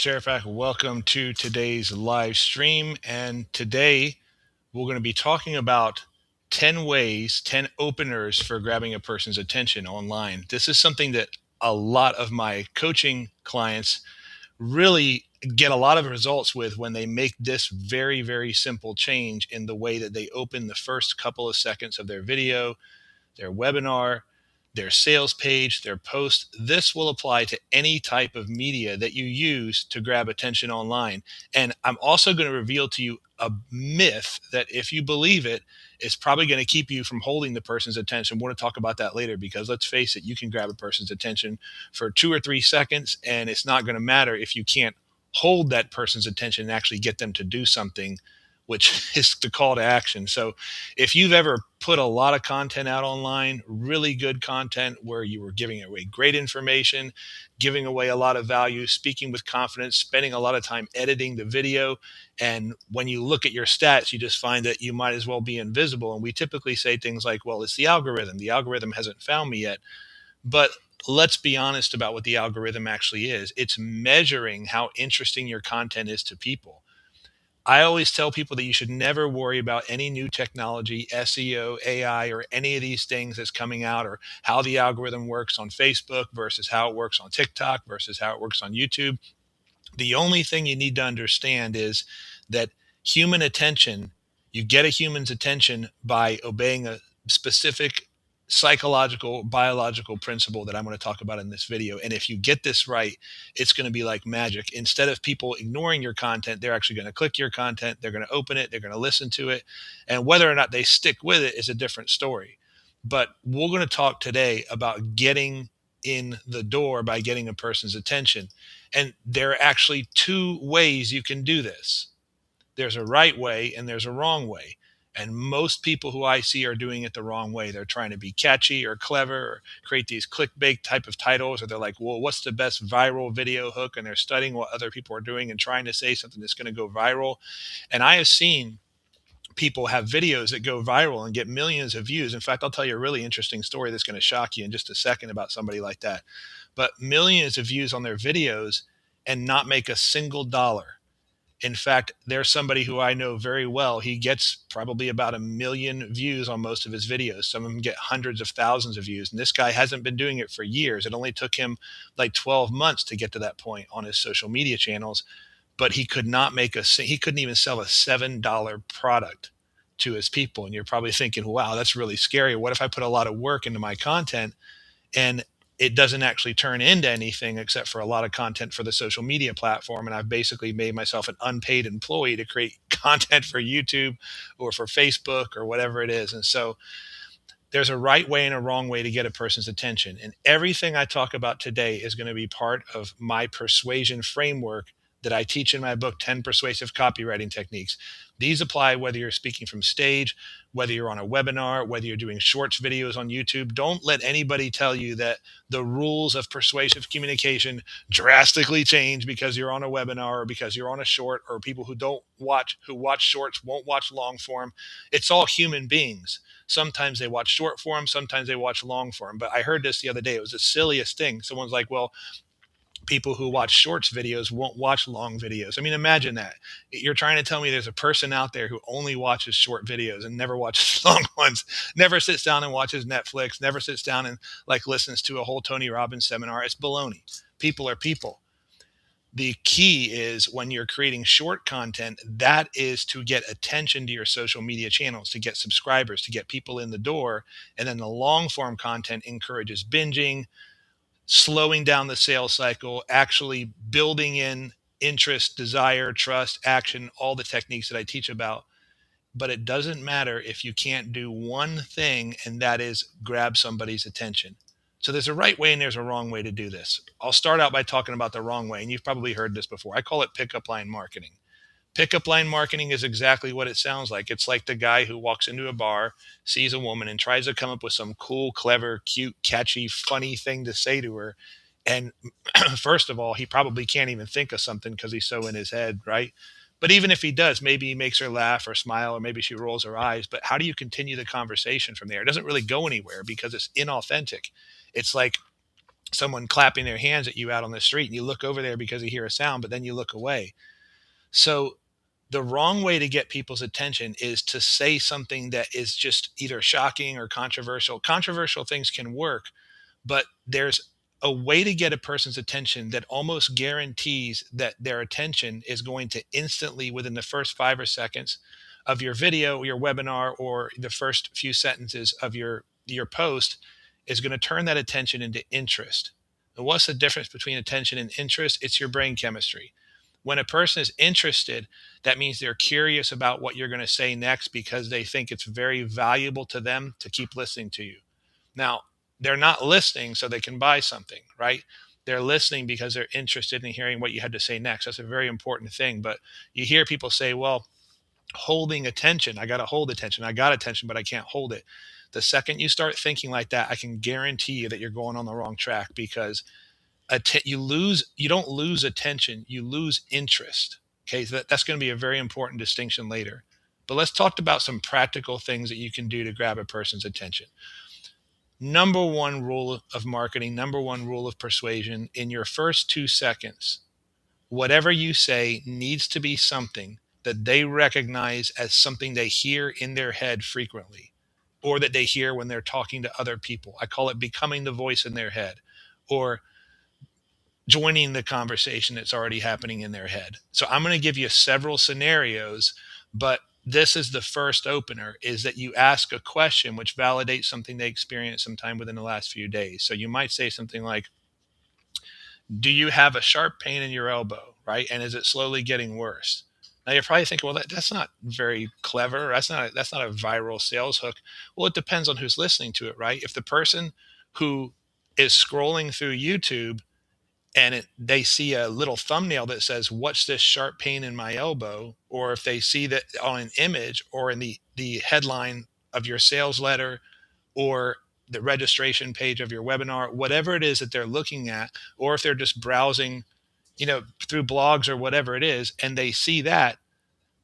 Seraphac. Welcome to today's live stream. And today we're going to be talking about 10 ways, 10 openers for grabbing a person's attention online. This is something that a lot of my coaching clients really get a lot of results with when they make this very, very simple change in the way that they open the first couple of seconds of their video, their webinar, their sales page, their post. This will apply to any type of media that you use to grab attention online. And I'm also going to reveal to you a myth that, if you believe it, is probably going to keep you from holding the person's attention. We're going to talk about that later, because let's face it, you can grab a person's attention for 2 or 3 seconds, and it's not going to matter if you can't hold that person's attention and actually get them to do something, which is the call to action. So if you've ever put a lot of content out online, really good content where you were giving away great information, giving away a lot of value, speaking with confidence, spending a lot of time editing the video, and when you look at your stats, you just find that you might as well be invisible. And we typically say things like, well, it's the algorithm. The algorithm hasn't found me yet. But let's be honest about what the algorithm actually is. It's measuring how interesting your content is to people. I always tell people that you should never worry about any new technology, SEO, AI, or any of these things that's coming out, or how the algorithm works on Facebook versus how it works on TikTok versus how it works on YouTube. The only thing you need to understand is that human attention, you get a human's attention by obeying a specific psychological, biological principle that I'm going to talk about in this video. And if you get this right, it's going to be like magic. Instead of people ignoring your content, they're actually going to click your content, they're going to open it, they're going to listen to it. And whether or not they stick with it is a different story. But we're going to talk today about getting in the door by getting a person's attention. And there are actually two ways you can do this. There's a right way and there's a wrong way. And most people who I see are doing it the wrong way. They're trying to be catchy or clever or create these clickbait type of titles, or they're like, well, what's the best viral video hook? And they're studying what other people are doing and trying to say something that's going to go viral. And I have seen people have videos that go viral and get millions of views. In fact, I'll tell you a really interesting story that's going to shock you in just a second about somebody like that. But millions of views on their videos and not make a single dollar. In fact, there's somebody who I know very well. He gets probably about 1 million views on most of his videos. Some of them get hundreds of thousands of views. And this guy hasn't been doing it for years. It only took him like 12 months to get to that point on his social media channels. But he could not he couldn't even sell a $7 product to his people. And you're probably thinking, wow, that's really scary. What if I put a lot of work into my content and it doesn't actually turn into anything except for a lot of content for the social media platform? And I've basically made myself an unpaid employee to create content for YouTube or for Facebook or whatever it is. And so there's a right way and a wrong way to get a person's attention. And everything I talk about today is going to be part of my persuasion framework that I teach in my book, 10 Persuasive Copywriting Techniques. These apply whether you're speaking from stage, whether you're on a webinar, whether you're doing shorts videos on YouTube. Don't let anybody tell you that the rules of persuasive communication drastically change because you're on a webinar or because you're on a short, or people who watch shorts won't watch long form. It's all human beings. Sometimes they watch short form, sometimes they watch long form. But I heard this the other day. It was the silliest thing. Someone's like, well, people who watch shorts videos won't watch long videos. I mean, imagine that. You're trying to tell me there's a person out there who only watches short videos and never watches long ones, never sits down and watches Netflix, never sits down and like listens to a whole Tony Robbins seminar. It's baloney. People are people. The key is when you're creating short content, that is to get attention to your social media channels, to get subscribers, to get people in the door. And then the long form content encourages binging, slowing down the sales cycle, actually building in interest, desire, trust, action, all the techniques that I teach about. But it doesn't matter if you can't do one thing, and that is grab somebody's attention. So there's a right way and there's a wrong way to do this. I'll start out by talking about the wrong way, and you've probably heard this before. I call it pickup line marketing. Pickup line marketing is exactly what it sounds like. It's like the guy who walks into a bar, sees a woman, and tries to come up with some cool, clever, cute, catchy, funny thing to say to her. And first of all, he probably can't even think of something because he's so in his head, right? But even if he does, maybe he makes her laugh or smile, or maybe she rolls her eyes. But how do you continue the conversation from there? It doesn't really go anywhere because it's inauthentic. It's like someone clapping their hands at you out on the street, and you look over there because you hear a sound, but then you look away. So the wrong way to get people's attention is to say something that is just either shocking or controversial. Controversial things can work, but there's a way to get a person's attention that almost guarantees that their attention is going to instantly, within the first 5 or 6 seconds of your video, your webinar, or the first few sentences of your post, is going to turn that attention into interest. And what's the difference between attention and interest? It's your brain chemistry. When a person is interested, that means they're curious about what you're going to say next because they think it's very valuable to them to keep listening to you. Now, they're not listening so they can buy something, right? They're listening because they're interested in hearing what you had to say next. That's a very important thing. But you hear people say, well, holding attention, I got to hold attention. I got attention, but I can't hold it. The second you start thinking like that, I can guarantee you that you're going on the wrong track, because you don't lose attention, you lose interest. Okay, so that's going to be a very important distinction later. But let's talk about some practical things that you can do to grab a person's attention. Number one rule of marketing, number one rule of persuasion: in your first 2 seconds, whatever you say needs to be something that they recognize as something they hear in their head frequently, or that they hear when they're talking to other people. I call it becoming the voice in their head, or joining the conversation that's already happening in their head. So I'm going to give you several scenarios, but this is the first opener, is that you ask a question which validates something they experienced sometime within the last few days. So you might say something like, do you have a sharp pain in your elbow, right? And is it slowly getting worse? Now you're probably thinking, well, that's not very clever. That's not a viral sales hook. Well, it depends on who's listening to it, right? If the person who is scrolling through YouTube and they see a little thumbnail that says, what's this sharp pain in my elbow? Or if they see that on an image or in the headline of your sales letter or the registration page of your webinar, whatever it is that they're looking at, or if they're just browsing, through blogs or whatever it is, and they see that,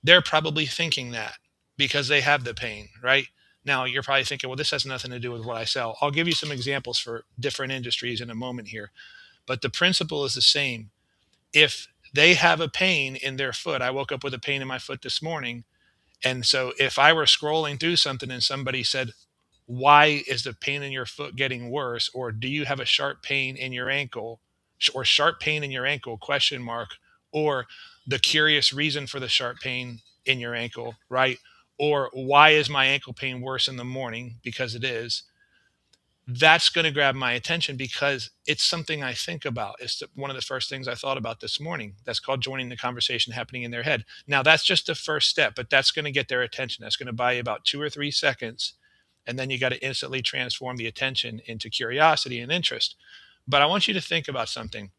they're probably thinking that because they have the pain, right? Now you're probably thinking, well, this has nothing to do with what I sell. I'll give you some examples for different industries in a moment here. But the principle is the same. If they have a pain in their foot, I woke up with a pain in my foot this morning. And so if I were scrolling through something and somebody said, why is the pain in your foot getting worse? Or do you have a sharp pain in your ankle, or sharp pain in your ankle, question mark, or the curious reason for the sharp pain in your ankle, right? Or why is my ankle pain worse in the morning? Because it is. That's going to grab my attention because it's something I think about. It's one of the first things I thought about this morning. That's called joining the conversation happening in their head. Now, that's just the first step, but that's going to get their attention. That's going to buy you about 2 or 3 seconds. And then you got to instantly transform the attention into curiosity and interest. But I want you to think about something.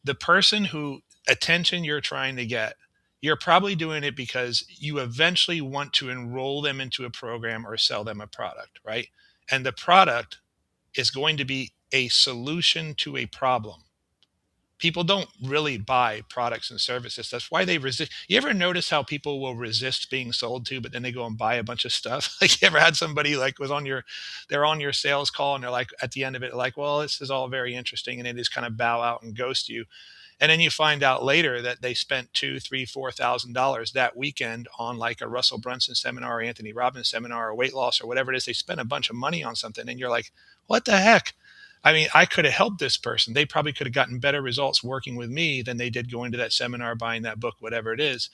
The person who attention you're trying to get, you're probably doing it because you eventually want to enroll them into a program or sell them a product, right? And the product is going to be a solution to a problem. People don't really buy products and services. That's why they resist. You ever notice how people will resist being sold to, but then they go and buy a bunch of stuff? Like, you ever had somebody like they're on your sales call and they're like, at the end of it, like, well, this is all very interesting. And they just kind of bow out and ghost you. And then you find out later that they spent $2,000, $3,000, $4,000 that weekend on like a Russell Brunson seminar or Anthony Robbins seminar or weight loss or whatever it is. They spent a bunch of money on something, and you're like, what the heck? I mean, I could have helped this person. They probably could have gotten better results working with me than they did going to that seminar, buying that book, whatever it is.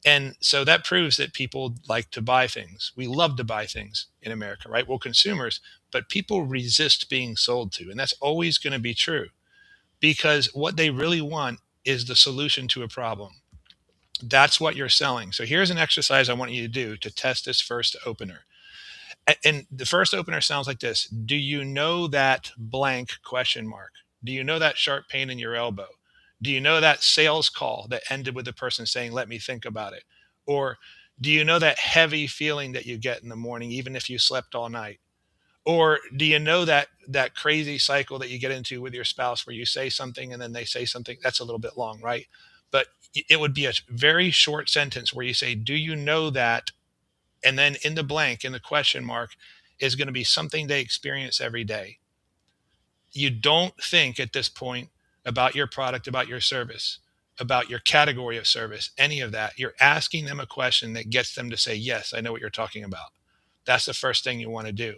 And so that proves that people like to buy things. We love to buy things in America, right? Well, consumers, but people resist being sold to. And that's always going to be true, because what they really want is the solution to a problem. That's what you're selling. So here's an exercise I want you to do to test this first opener. And the first opener sounds like this. Do you know that blank question mark? Do you know that sharp pain in your elbow? Do you know that sales call that ended with the person saying, let me think about it? Or do you know that heavy feeling that you get in the morning, even if you slept all night? Or do you know that crazy cycle that you get into with your spouse where you say something and then they say something? That's a little bit long, right? But it would be a very short sentence where you say, do you know that? And then in the blank, in the question mark, is going to be something they experience every day. You don't think at this point about your product, about your service, about your category of service, any of that. You're asking them a question that gets them to say, yes, I know what you're talking about. That's the first thing you want to do.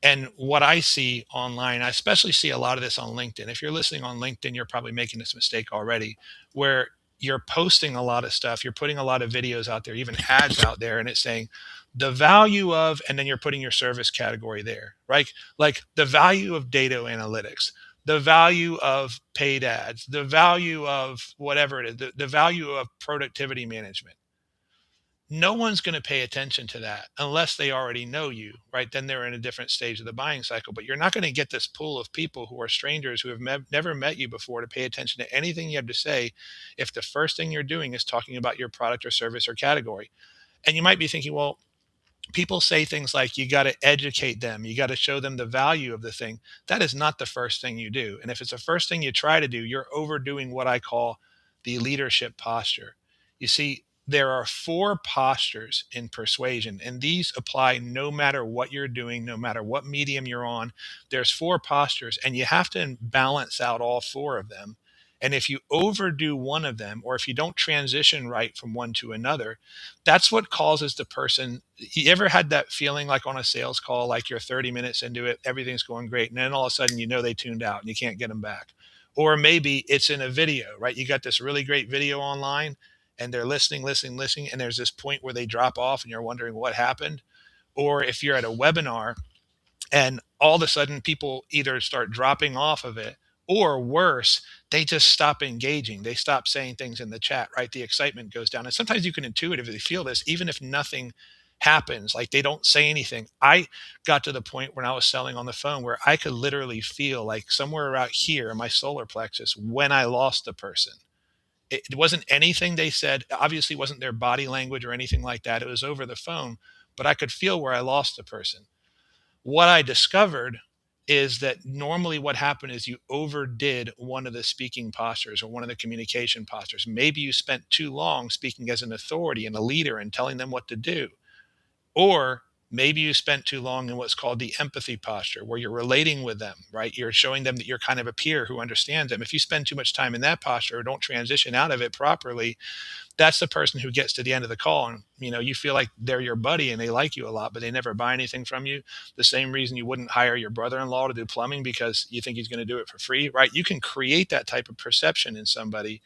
And what I see online, I especially see a lot of this on LinkedIn. If you're listening on LinkedIn, you're probably making this mistake already, where you're posting a lot of stuff, you're putting a lot of videos out there, even ads out there, and it's saying the value of, and then you're putting your service category there, right? Like the value of data analytics, the value of paid ads, the value of whatever it is, the value of productivity management. No one's going to pay attention to that unless they already know you, right? Then they're in a different stage of the buying cycle. But you're not going to get this pool of people who are strangers who have never met you before to pay attention to anything you have to say if the first thing you're doing is talking about your product or service or category. And you might be thinking, well, people say things like you got to educate them, you got to show them the value of the thing. That is not the first thing you do. And if it's the first thing you try to do, you're overdoing what I call the leadership posture. You see, there are four postures in persuasion, and these apply no matter what you're doing, no matter what medium you're on. There's four postures, and you have to balance out all four of them. And if you overdo one of them, or if you don't transition right from one to another, that's what causes the person. You ever had that feeling like on a sales call, like you're 30 minutes into it, everything's going great, and then all of a sudden they tuned out and you can't get them back? Or maybe it's in a video, right? You got this really great video online and they're listening, and there's this point where they drop off and you're wondering what happened. Or if you're at a webinar and all of a sudden people either start dropping off of it, or worse, they just stop engaging. They stop saying things in the chat, right? The excitement goes down. And sometimes you can intuitively feel this, even if nothing happens, like they don't say anything. I got to the point when I was selling on the phone where I could literally feel like somewhere around here in my solar plexus when I lost the person. It wasn't anything they said. Obviously, it wasn't their body language or anything like that. It was over the phone, but I could feel where I lost the person. What I discovered is that normally what happened is you overdid one of the speaking postures or one of the communication postures. Maybe you spent too long speaking as an authority and a leader and telling them what to do. Or maybe you spent too long in what's called the empathy posture, where you're relating with them, right? You're showing them that you're kind of a peer who understands them. If you spend too much time in that posture or don't transition out of it properly, that's the person who gets to the end of the call and you feel like they're your buddy and they like you a lot, but they never buy anything from you. The same reason you wouldn't hire your brother-in-law to do plumbing because you think he's going to do it for free, right? You can create that type of perception in somebody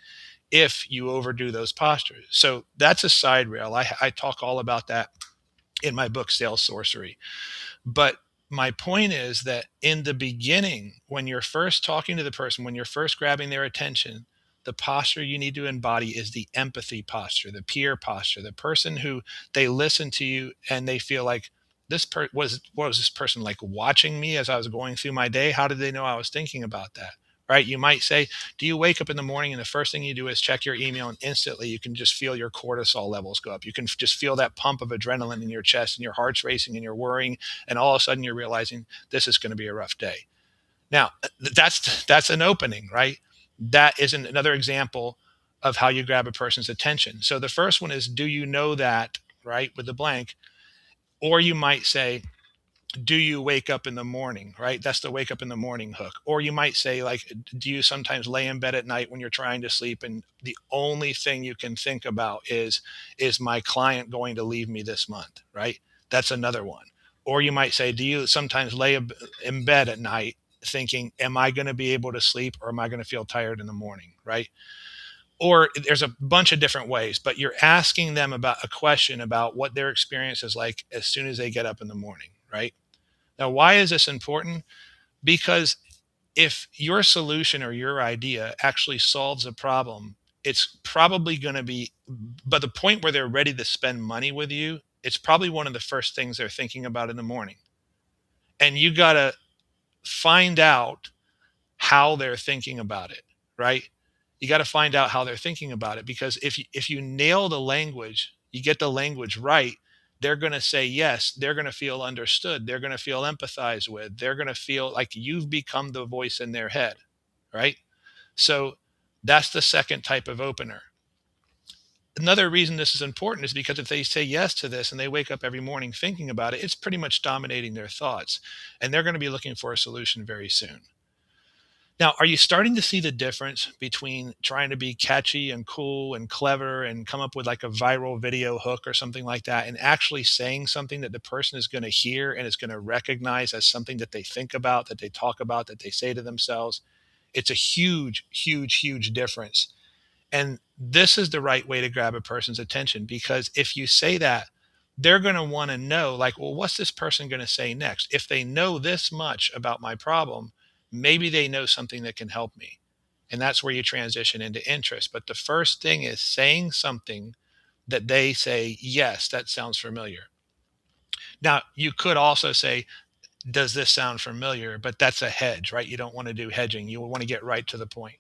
if you overdo those postures. So that's a side rail. I talk all about that in my book Sales Sorcery. But my point is that in the beginning, when you're first talking to the person, when you're first grabbing their attention, the posture you need to embody is the empathy posture, the peer posture, the person who they listen to you and they feel like what was this person like watching me as I was going through my day? How did they know I was thinking about that? Right? You might say, do you wake up in the morning and the first thing you do is check your email and instantly you can just feel your cortisol levels go up. You can just feel that pump of adrenaline in your chest and your heart's racing and you're worrying. And all of a sudden you're realizing this is going to be a rough day. Now that's an opening, right? That is another example of how you grab a person's attention. So the first one is, do you know that, right? With the blank. Or you might say, do you wake up in the morning, right? That's the wake up in the morning hook. Or you might say, like, do you sometimes lay in bed at night when you're trying to sleep and the only thing you can think about is my client going to leave me this month, right? That's another one. Or you might say, do you sometimes lay in bed at night thinking, am I going to be able to sleep or am I going to feel tired in the morning, right? Or there's a bunch of different ways, but you're asking them about a question about what their experience is like as soon as they get up in the morning, right? Now, why is this important? Because if your solution or your idea actually solves a problem, it's probably going to be, by the point where they're ready to spend money with you, it's probably one of the first things they're thinking about in the morning. And you got to find out how they're thinking about it, right? You got to find out how they're thinking about it, because if you nail the language, you get the language right, they're going to say yes. They're going to feel understood. They're going to feel empathized with. They're going to feel like you've become the voice in their head, right? So that's the second type of opener. Another reason this is important is because if they say yes to this and they wake up every morning thinking about it, it's pretty much dominating their thoughts, and they're going to be looking for a solution very soon. Now, are you starting to see the difference between trying to be catchy and cool and clever and come up with like a viral video hook or something like that, and actually saying something that the person is going to hear and is going to recognize as something that they think about, that they talk about, that they say to themselves? It's a huge, huge, huge difference. And this is the right way to grab a person's attention, because if you say that, they're going to want to know, like, well, what's this person going to say next? If they know this much about my problem, maybe they know something that can help me. And that's where you transition into interest. But the first thing is saying something that they say, yes, that sounds familiar. Now, you could also say, does this sound familiar? But that's a hedge, right? You don't want to do hedging. You want to get right to the point.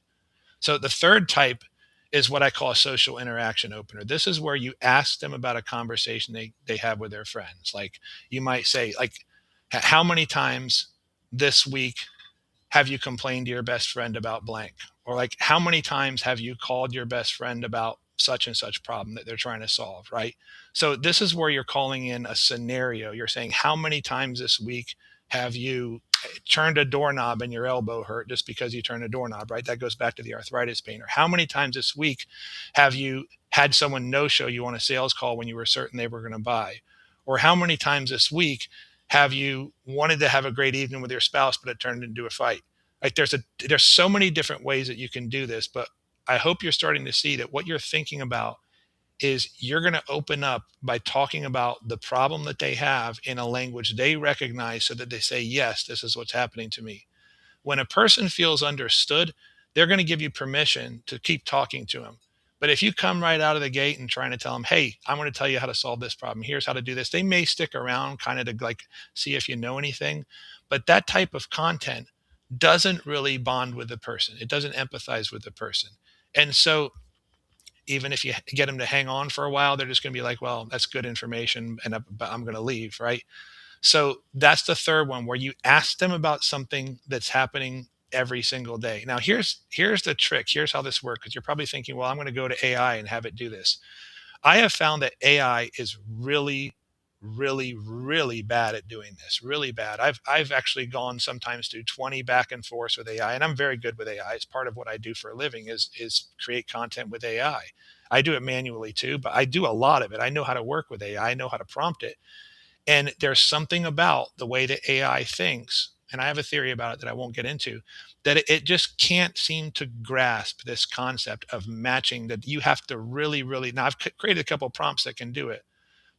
So the third type is what I call a social interaction opener. This is where you ask them about a conversation they have with their friends. Like, you might say, like, how many times this week have you complained to your best friend about blank? Or like, how many times have you called your best friend about such and such problem that they're trying to solve, right? So this is where you're calling in a scenario. You're saying, how many times this week have you turned a doorknob and your elbow hurt just because you turned a doorknob, right? That goes back to the arthritis pain. Or how many times this week have you had someone no show you on a sales call when you were certain they were going to buy? Or how many times this week have you wanted to have a great evening with your spouse, but it turned into a fight? Like, there's so many different ways that you can do this, but I hope you're starting to see that what you're thinking about is you're going to open up by talking about the problem that they have in a language they recognize, so that they say, yes, this is what's happening to me. When a person feels understood, they're going to give you permission to keep talking to them. But if you come right out of the gate and trying to tell them, hey, I want to tell you how to solve this problem, here's how to do this, they may stick around kind of to like see if you know anything. But that type of content doesn't really bond with the person, it doesn't empathize with the person. And so even if you get them to hang on for a while, they're just going to be like, well, that's good information, and I'm going to leave, right? So that's the third one, where you ask them about something that's happening every single day. Now, here's the trick. Here's how this works. Because you're probably thinking, well, I'm going to go to AI and have it do this. I have found that AI is really, really, really bad at doing this. Really bad. I've actually gone sometimes through 20 back and forth with AI, and I'm very good with AI. It's part of what I do for a living is create content with AI. I do it manually too, but I do a lot of it. I know how to work with AI. I know how to prompt it. And there's something about the way that AI thinks, and I have a theory about it that I won't get into, that it just can't seem to grasp this concept of matching, that you have to really, really, now I've created a couple of prompts that can do it,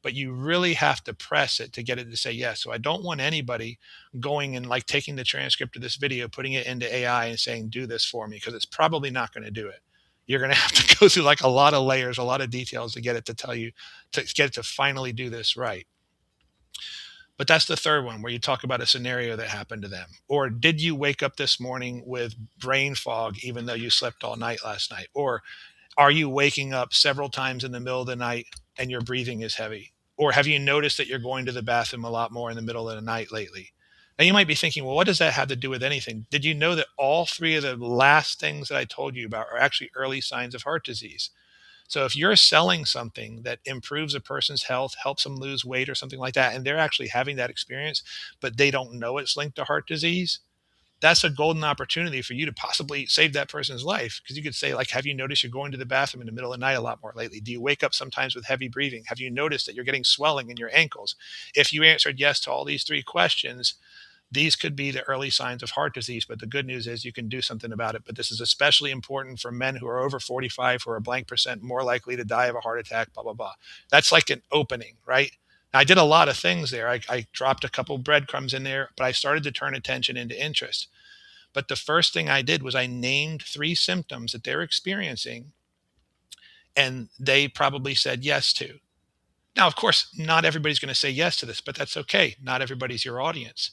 but you really have to press it to get it to say yes. So I don't want anybody going and like taking the transcript of this video, putting it into AI and saying, do this for me, because it's probably not going to do it. You're going to have to go through like a lot of layers, a lot of details to get it to tell you, to get it to finally do this right. But that's the third one, where you talk about a scenario that happened to them. Or did you wake up this morning with brain fog even though you slept all night last night? Or are you waking up several times in the middle of the night and your breathing is heavy? Or have you noticed that you're going to the bathroom a lot more in the middle of the night lately? Now you might be thinking, well, what does that have to do with anything? Did you know that all three of the last things that I told you about are actually early signs of heart disease? So if you're selling something that improves a person's health, helps them lose weight or something like that, and they're actually having that experience, but they don't know it's linked to heart disease, that's a golden opportunity for you to possibly save that person's life. Because you could say, like, have you noticed you're going to the bathroom in the middle of the night a lot more lately? Do you wake up sometimes with heavy breathing? Have you noticed that you're getting swelling in your ankles? If you answered yes to all these three questions, these could be the early signs of heart disease. But the good news is you can do something about it. But this is especially important for men who are over 45, who are a blank percent more likely to die of a heart attack, blah, blah, blah. That's like an opening, right? I did a lot of things there. I dropped a couple breadcrumbs in there, but I started to turn attention into interest. But the first thing I did was I named three symptoms that they're experiencing, and they probably said yes to. Now, of course, not everybody's going to say yes to this, but that's okay. Not everybody's your audience.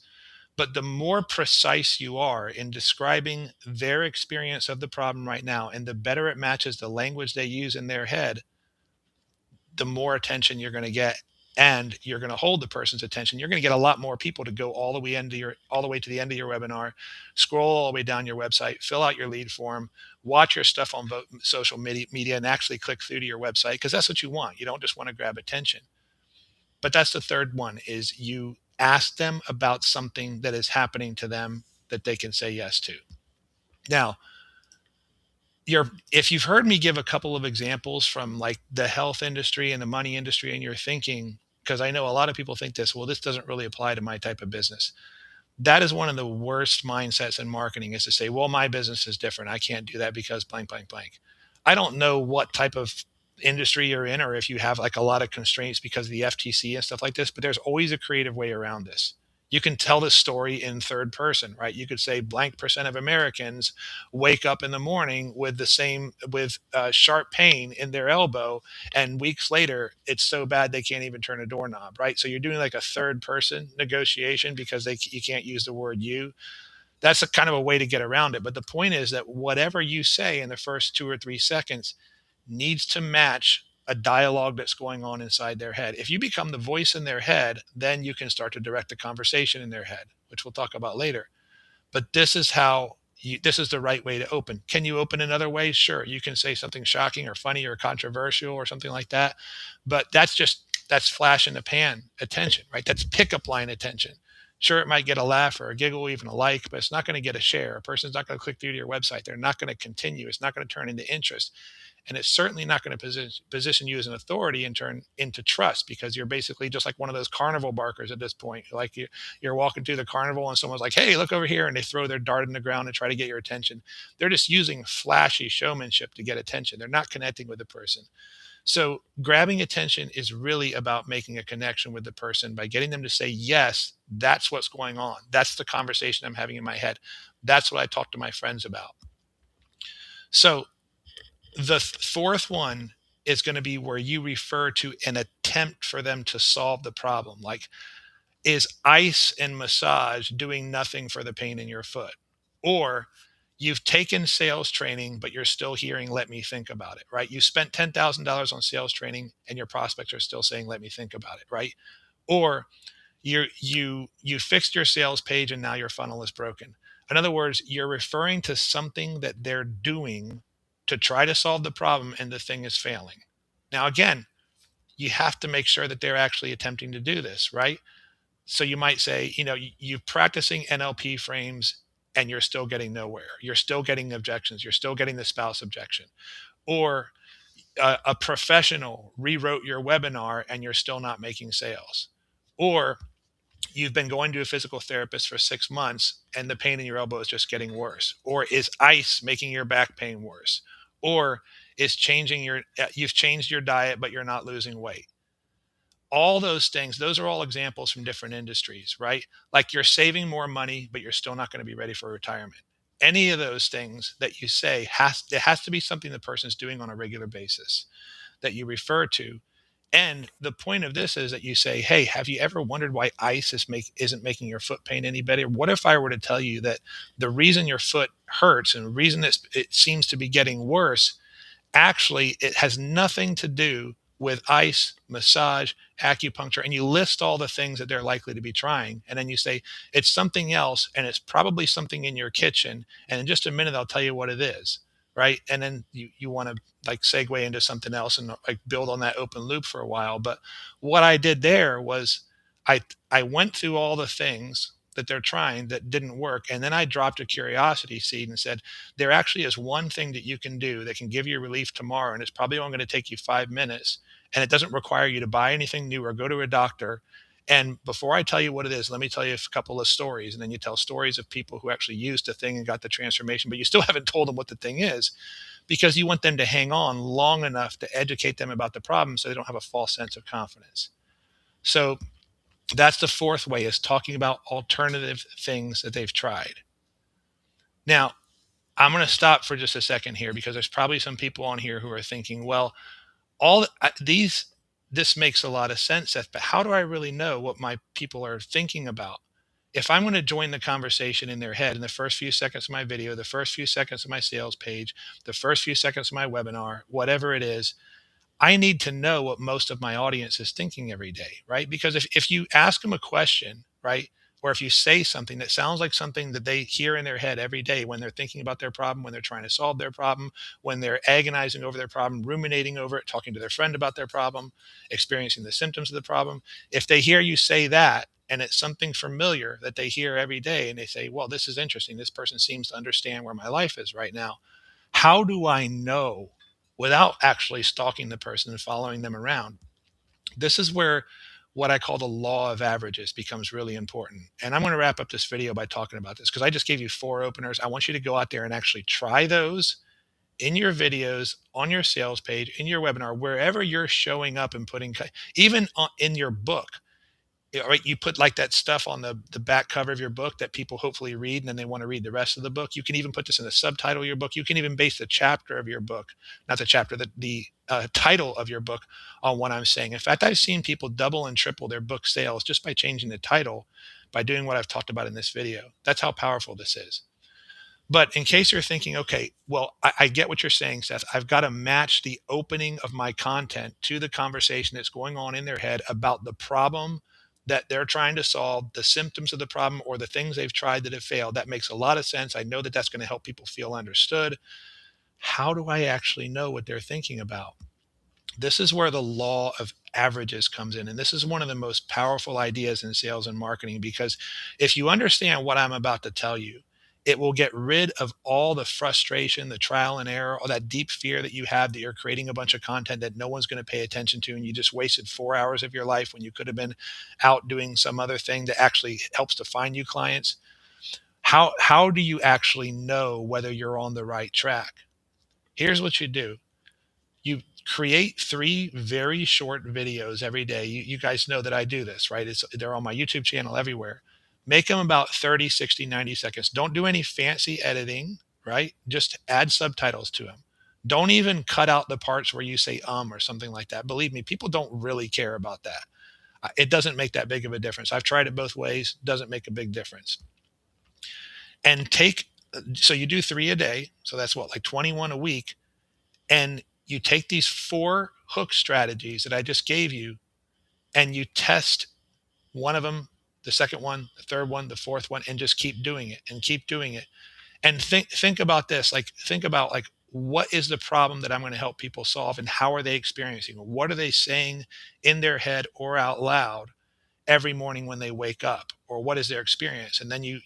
But the more precise you are in describing their experience of the problem right now, and the better it matches the language they use in their head, the more attention you're going to get, and you're going to hold the person's attention. You're going to get a lot more people to go all the way to the end of your webinar, scroll all the way down your website, fill out your lead form, watch your stuff on social media, and actually click through to your website, because that's what you want. You don't just want to grab attention. But that's the third one, is you ask them about something that is happening to them that they can say yes to. Now, if you've heard me give a couple of examples from like the health industry and the money industry, and you're thinking, because I know a lot of people think this, well, this doesn't really apply to my type of business. That is one of the worst mindsets in marketing, is to say, well, my business is different. I can't do that because blank, blank, blank. I don't know what type of industry you're in, or if you have like a lot of constraints because of the FTC and stuff like this, but there's always a creative way around this. You can tell this story in third person, right? You could say blank percent of Americans wake up in the morning with sharp pain in their elbow, and weeks later it's so bad they can't even turn a doorknob, right? So you're doing like a third person negotiation because you can't use the word you. That's a kind of a way to get around it. But the point is that whatever you say in the first 2 or 3 seconds needs to match a dialogue that's going on inside their head. If you become the voice in their head, then you can start to direct the conversation in their head, which we'll talk about later. But this is the right way to open. Can you open in other ways? Sure. You can say something shocking or funny or controversial or something like that. But that's flash in the pan attention, right? That's pickup line attention. Sure, it might get a laugh or a giggle, even a like, but it's not going to get a share. A person's not going to click through to your website. They're not going to continue. It's not going to turn into interest. And it's certainly not going to position you as an authority and turn into trust, because you're basically just like one of those carnival barkers at this point. Like you're walking through the carnival and someone's like, hey, look over here. And they throw their dart in the ground and try to get your attention. They're just using flashy showmanship to get attention. They're not connecting with the person. So grabbing attention is really about making a connection with the person by getting them to say, yes, that's what's going on. That's the conversation I'm having in my head. That's what I talk to my friends about. So the fourth one is going to be where you refer to an attempt for them to solve the problem. Like, is ice and massage doing nothing for the pain in your foot? Or you've taken sales training, but you're still hearing, let me think about it, right? You spent $10,000 on sales training and your prospects are still saying, let me think about it, right? Or you fixed your sales page and now your funnel is broken. In other words, you're referring to something that they're doing to try to solve the problem, and the thing is failing. Now, again, you have to make sure that they're actually attempting to do this, right? So you might say, you're practicing NLP frames and you're still getting nowhere. You're still getting objections. You're still getting the spouse objection. Or a professional rewrote your webinar and you're still not making sales. Or you've been going to a physical therapist for 6 months and the pain in your elbow is just getting worse. Or is ice making your back pain worse? Or is you've changed your diet but you're not losing weight. All those things, those are all examples from different industries, right? Like, you're saving more money but you're still not going to be ready for retirement. Any of those things that you say, it has to be something the person's doing on a regular basis that you refer to. And the point of this is that you say, hey, have you ever wondered why ice isn't making your foot pain any better? What if I were to tell you that the reason your foot hurts and the reason it seems to be getting worse, actually, it has nothing to do with ice, massage, acupuncture, and you list all the things that they're likely to be trying. And then you say, it's something else, and it's probably something in your kitchen. And in just a minute, I'll tell you what it is. Right. And then you want to like segue into something else and like build on that open loop for a while. But what I did there was I went through all the things that they're trying that didn't work. And then I dropped a curiosity seed and said, there actually is one thing that you can do that can give you relief tomorrow. And it's probably only going to take you 5 minutes. And it doesn't require you to buy anything new or go to a doctor. And before I tell you what it is, let me tell you a couple of stories. And then you tell stories of people who actually used the thing and got the transformation, but you still haven't told them what the thing is, because you want them to hang on long enough to educate them about the problem so they don't have a false sense of confidence. So that's the fourth way, is talking about alternative things that they've tried. Now, I'm going to stop for just a second here, because there's probably some people on here who are thinking, well, all these this makes a lot of sense, Seth, but how do I really know what my people are thinking about? If I'm going to join the conversation in their head in the first few seconds of my video, the first few seconds of my sales page, the first few seconds of my webinar, whatever it is, I need to know what most of my audience is thinking every day, right? Because if you ask them a question, right, or if you say something that sounds like something that they hear in their head every day when they're thinking about their problem, when they're trying to solve their problem, when they're agonizing over their problem, ruminating over it, talking to their friend about their problem, experiencing the symptoms of the problem, if they hear you say that and it's something familiar that they hear every day, and they say, well, this is interesting. This person seems to understand where my life is right now. How do I know without actually stalking the person and following them around? This is where what I call the law of averages becomes really important. And I'm going to wrap up this video by talking about this because I just gave you 4 openers. I want you to go out there and actually try those in your videos, on your sales page, in your webinar, wherever you're showing up and putting, even in your book. Yeah, right, you put like that stuff on the back cover of your book that people hopefully read, and then they want to read the rest of the book. You can even put this in the subtitle of your book. You can even base the chapter of your book, not the chapter, the title of your book, on what I'm saying. In fact, I've seen people double and triple their book sales just by changing the title, by doing what I've talked about in this video. That's how powerful this is. But in case you're thinking, okay, well, I get what you're saying, Seth. I've got to match the opening of my content to the conversation that's going on in their head about the problem that they're trying to solve, the symptoms of the problem, or the things they've tried that have failed. That makes a lot of sense. I know that that's going to help people feel understood. How do I actually know what they're thinking about? This is where the law of averages comes in. And this is one of the most powerful ideas in sales and marketing, because if you understand what I'm about to tell you, it will get rid of all the frustration, the trial and error, all that deep fear that you have that you're creating a bunch of content that no one's going to pay attention to. And you just wasted 4 hours of your life when you could have been out doing some other thing that actually helps to find you clients. How do you actually know whether you're on the right track? Here's what you do. You create 3 very short videos every day. You guys know that I do this, right? They're on my YouTube channel everywhere. Make them about 30, 60, 90 seconds. Don't do any fancy editing, right? Just add subtitles to them. Don't even cut out the parts where you say or something like that. Believe me, people don't really care about that. It doesn't make that big of a difference. I've tried it both ways. Doesn't make a big difference. And so you do 3 a day. So that's what, like 21 a week. And you take these 4 hook strategies that I just gave you, and you test one of them, the second one, the third one, the fourth one, and just keep doing it and keep doing it. And think about this. Like, think about, like, what is the problem that I'm going to help people solve, and how are they experiencing it? What are they saying in their head or out loud every morning when they wake up, or what is their experience? And then you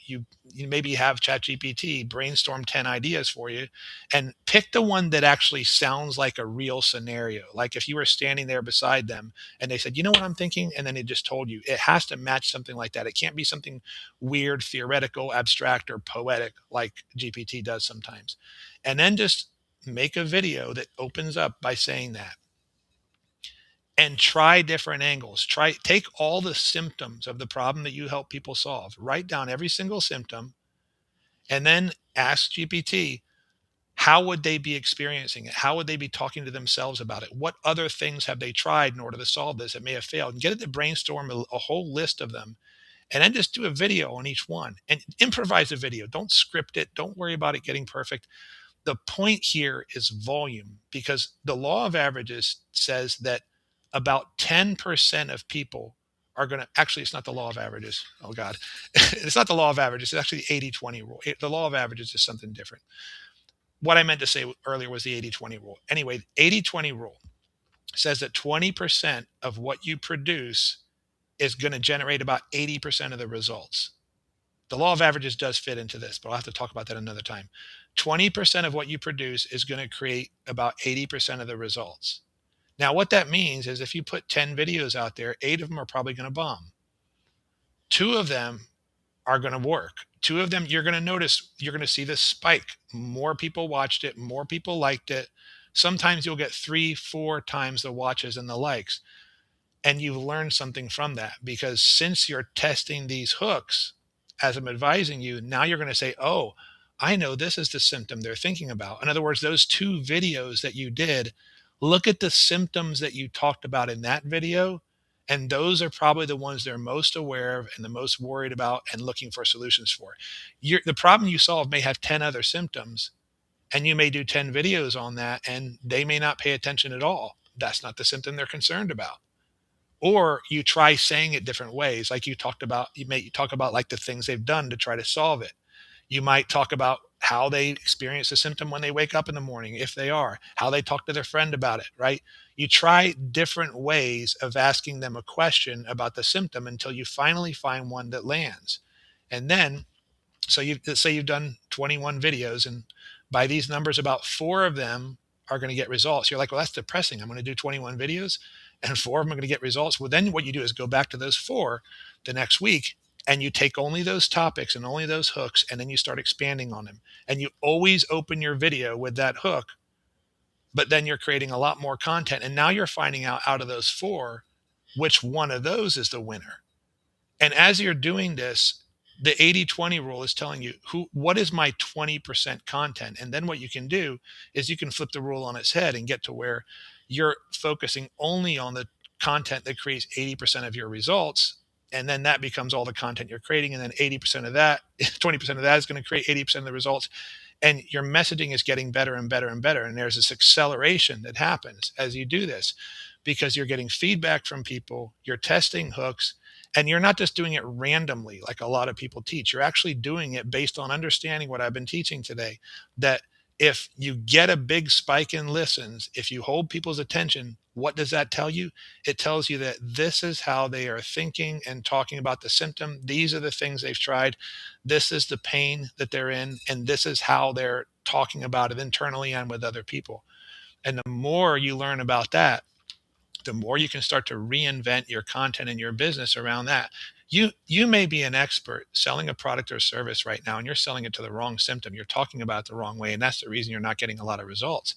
maybe have ChatGPT brainstorm 10 ideas for you, and pick the one that actually sounds like a real scenario. Like if you were standing there beside them and they said, you know what I'm thinking, and then it just told you. It has to match something like that. It can't be something weird, theoretical, abstract, or poetic like GPT does sometimes. And then just make a video that opens up by saying that, and try different angles. Take all the symptoms of the problem that you help people solve, write down every single symptom, and then ask GPT, how would they be experiencing it? How would they be talking to themselves about it? What other things have they tried in order to solve this that may have failed? And get it to brainstorm a whole list of them, and then just do a video on each one and improvise a video. Don't script it. Don't worry about it getting perfect. The point here is volume, because the law of averages says that about 10% of people are going to, actually, it's not the law of averages. Oh God. It's not the law of averages. It's actually the 80-20 rule. The law of averages is something different. What I meant to say earlier was the 80-20 rule. Anyway, 80-20 rule says that 20% of what you produce is going to generate about 80% of the results. The law of averages does fit into this, but I'll have to talk about that another time. 20% of what you produce is going to create about 80% of the results. Now, what that means is if you put 10 videos out there, 8 of them are probably going to bomb. 2 of them are going to work. 2 of them, you're going to notice, you're going to see this spike. More people watched it, more people liked it. Sometimes you'll get 3, 4 times the watches and the likes. And you've learned something from that, because since you're testing these hooks, as I'm advising you, now you're going to say, oh, I know this is the symptom they're thinking about. In other words, those 2 videos that you did, look at the symptoms that you talked about in that video. And those are probably the ones they're most aware of and the most worried about and looking for solutions for. The problem you solve may have 10 other symptoms, and you may do 10 videos on that, and they may not pay attention at all. That's not the symptom they're concerned about. Or you try saying it different ways. Like you talked about, you may talk about like the things they've done to try to solve it. You might talk about how they experience the symptom when they wake up in the morning, if they are, how they talk to their friend about it, right? You try different ways of asking them a question about the symptom until you finally find one that lands. And then, so you let's say you've done 21 videos, and by these numbers, about four of them are going to get results. You're like, well, that's depressing. I'm going to do 21 videos and four of them are going to get results. Well, then what you do is go back to those four the next week, and you take only those topics and only those hooks, and then you start expanding on them. And you always open your video with that hook, but then you're creating a lot more content. And now you're finding out of those four, which one of those is the winner. And as you're doing this, the 80-20 rule is telling you what is my 20% content. And then what you can do is you can flip the rule on its head and get to where you're focusing only on the content that creates 80% of your results. And then that becomes all the content you're creating. And then 80% of that, 20% of that is going to create 80% of the results. And your messaging is getting better and better and better. And there's this acceleration that happens as you do this because you're getting feedback from people, you're testing hooks, and you're not just doing it randomly like a lot of people teach. You're actually doing it based on understanding what I've been teaching today, that if you get a big spike in listens, if you hold people's attention, what does that tell you? It tells you that this is how they are thinking and talking about the symptom. These are the things they've tried. This is the pain that they're in, and this is how they're talking about it internally and with other people. And the more you learn about that, the more you can start to reinvent your content and your business around that. You may be an expert selling a product or service right now, and you're selling it to the wrong symptom. You're talking about it the wrong way, and that's the reason you're not getting a lot of results.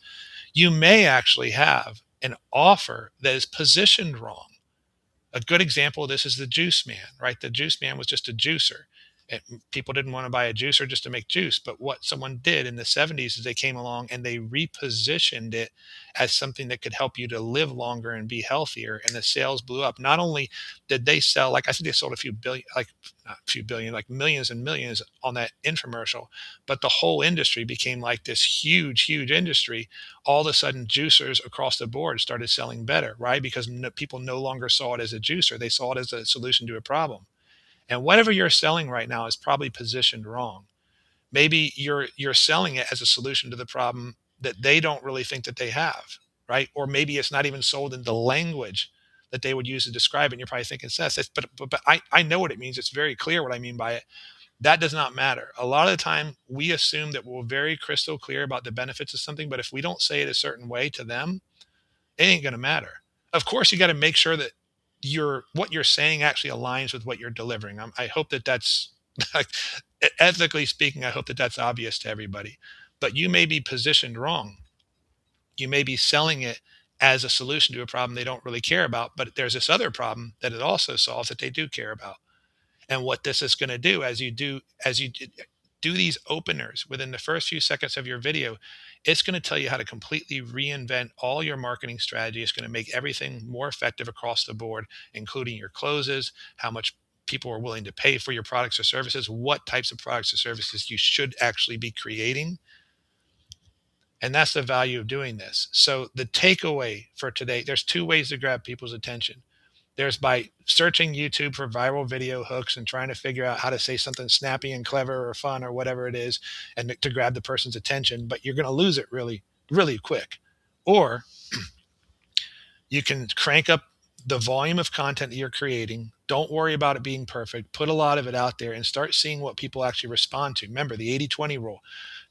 You may actually have an offer that is positioned wrong. A good example of this is the juice man, right? The juice man was just a juicer. And people didn't want to buy a juicer just to make juice. But what someone did in the 70s is they came along and they repositioned it as something that could help you to live longer and be healthier. And the sales blew up. Not only did they sell, like I said, they sold a few billion, like not a few billion, like millions and millions on that infomercial, but the whole industry became like this huge, huge industry. All of a sudden, juicers across the board started selling better, right? Because people no longer saw it as a juicer. They saw it as a solution to a problem. And whatever you're selling right now is probably positioned wrong. Maybe you're selling it as a solution to the problem that they don't really think that they have, right? Or maybe it's not even sold in the language that they would use to describe it. And you're probably thinking, Seth, but I know what it means. It's very clear what I mean by it. That does not matter. A lot of the time, we assume that we're very crystal clear about the benefits of something, but if we don't say it a certain way to them, it ain't going to matter. Of course, you got to make sure that what you're saying actually aligns with what you're delivering. I hope that that's ethically speaking. I hope that that's obvious to everybody. But you may be positioned wrong. You may be selling it as a solution to a problem they don't really care about. But there's this other problem that it also solves that they do care about. And what this is going to do as you do these openers within the first few seconds of your video, it's going to tell you how to completely reinvent all your marketing strategy. It's going to make everything more effective across the board, including your closes, how much people are willing to pay for your products or services, what types of products or services you should actually be creating. And that's the value of doing this. So the takeaway for today, there's two ways to grab people's attention. There's by searching YouTube for viral video hooks and trying to figure out how to say something snappy and clever or fun or whatever it is, and to grab the person's attention, but you're going to lose it really, really quick. Or you can crank up the volume of content that you're creating. Don't worry about it being perfect. Put a lot of it out there and start seeing what people actually respond to. Remember the 80-20 rule.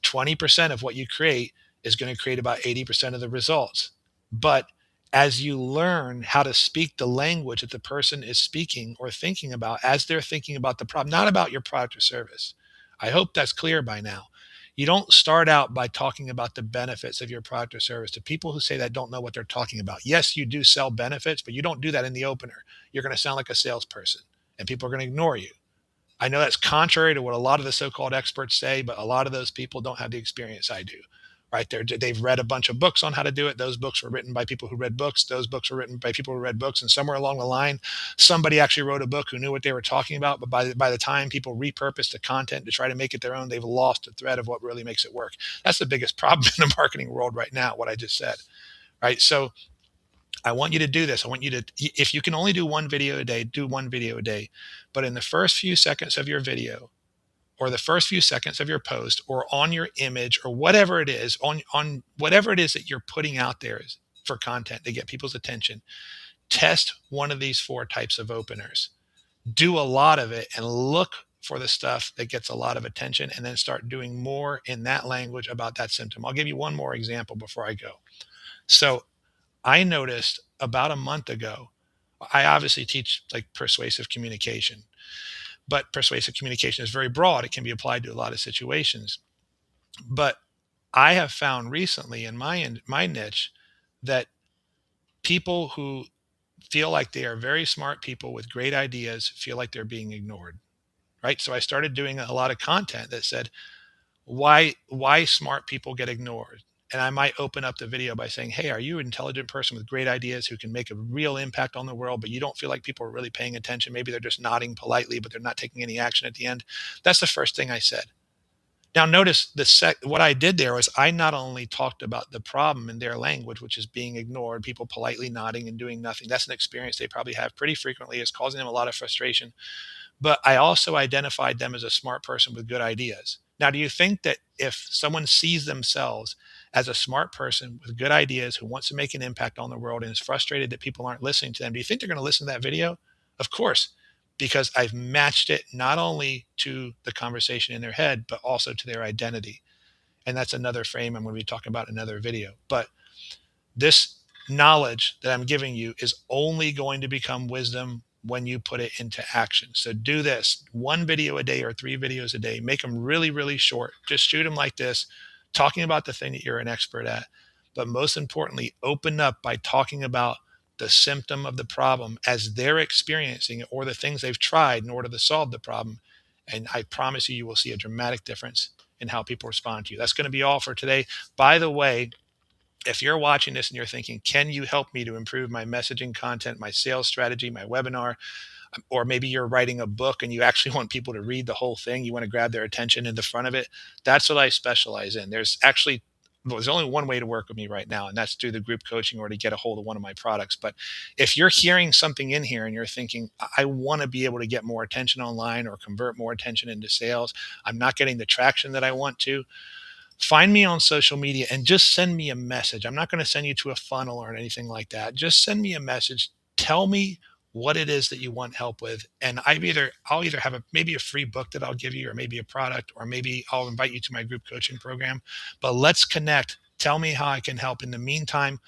20% of what you create is going to create about 80% of the results. But as you learn how to speak the language that the person is speaking or thinking about as they're thinking about the problem, not about your product or service. I hope that's clear by now. You don't start out by talking about the benefits of your product or service. To people who say that don't know what they're talking about. Yes, you do sell benefits, but you don't do that in the opener. You're going to sound like a salesperson and people are going to ignore you. I know that's contrary to what a lot of the so-called experts say, but a lot of those people don't have the experience I do. Right there, they've read a bunch of books on how to do it. Those books were written by people who read books. Those books were written by people who read books. And somewhere along the line, somebody actually wrote a book who knew what they were talking about. But by the time people repurpose the content to try to make it their own, they've lost the thread of what really makes it work. That's the biggest problem in the marketing world right now, what I just said. Right. So I want you to do this. I want you to, if you can only do one video a day, do one video a day. But in the first few seconds of your video, or the first few seconds of your post or on your image or whatever it is, on whatever it is that you're putting out there for content to get people's attention, test one of these four types of openers. Do a lot of it and look for the stuff that gets a lot of attention, and then start doing more in that language about that symptom. I'll give you one more example before I go. So I noticed about a month ago, I obviously teach like persuasive communication, but persuasive communication is very broad. It can be applied to a lot of situations. But I have found recently in my niche that people who feel like they are very smart people with great ideas feel like they're being ignored, right? So I started doing a lot of content that said, why smart people get ignored. And I might open up the video by saying, hey, are you an intelligent person with great ideas who can make a real impact on the world, but you don't feel like people are really paying attention? Maybe they're just nodding politely, but they're not taking any action at the end. That's the first thing I said. Now, notice what I did there was I not only talked about the problem in their language, which is being ignored, people politely nodding and doing nothing. That's an experience they probably have pretty frequently. It's causing them a lot of frustration. But I also identified them as a smart person with good ideas. Now, do you think that if someone sees themselves as a smart person with good ideas who wants to make an impact on the world and is frustrated that people aren't listening to them, do you think they're going to listen to that video? Of course, because I've matched it not only to the conversation in their head, but also to their identity. And that's another frame I'm going to be talking about in another video. But this knowledge that I'm giving you is only going to become wisdom when you put it into action. So do this one video a day or 3 videos a day. Make them really, really short. Just shoot them like this, talking about the thing that you're an expert at. But most importantly, open up by talking about the symptom of the problem as they're experiencing it or the things they've tried in order to solve the problem. And I promise you, you will see a dramatic difference in how people respond to you. That's going to be all for today. By the way, if you're watching this and you're thinking, can you help me to improve my messaging content, my sales strategy, my webinar, or maybe you're writing a book and you actually want people to read the whole thing, you want to grab their attention in the front of it, that's what I specialize in. There's only one way to work with me right now, and that's through the group coaching or to get a hold of one of my products. But if you're hearing something in here and you're thinking, I want to be able to get more attention online or convert more attention into sales, I'm not getting the traction that I want to, find me on social media and just send me a message. I'm not going to send you to a funnel or anything like that. Just send me a message. Tell me what it is that you want help with. And I'll either have maybe a free book that I'll give you, or maybe a product, or maybe I'll invite you to my group coaching program. But let's connect. Tell me how I can help. In the meantime,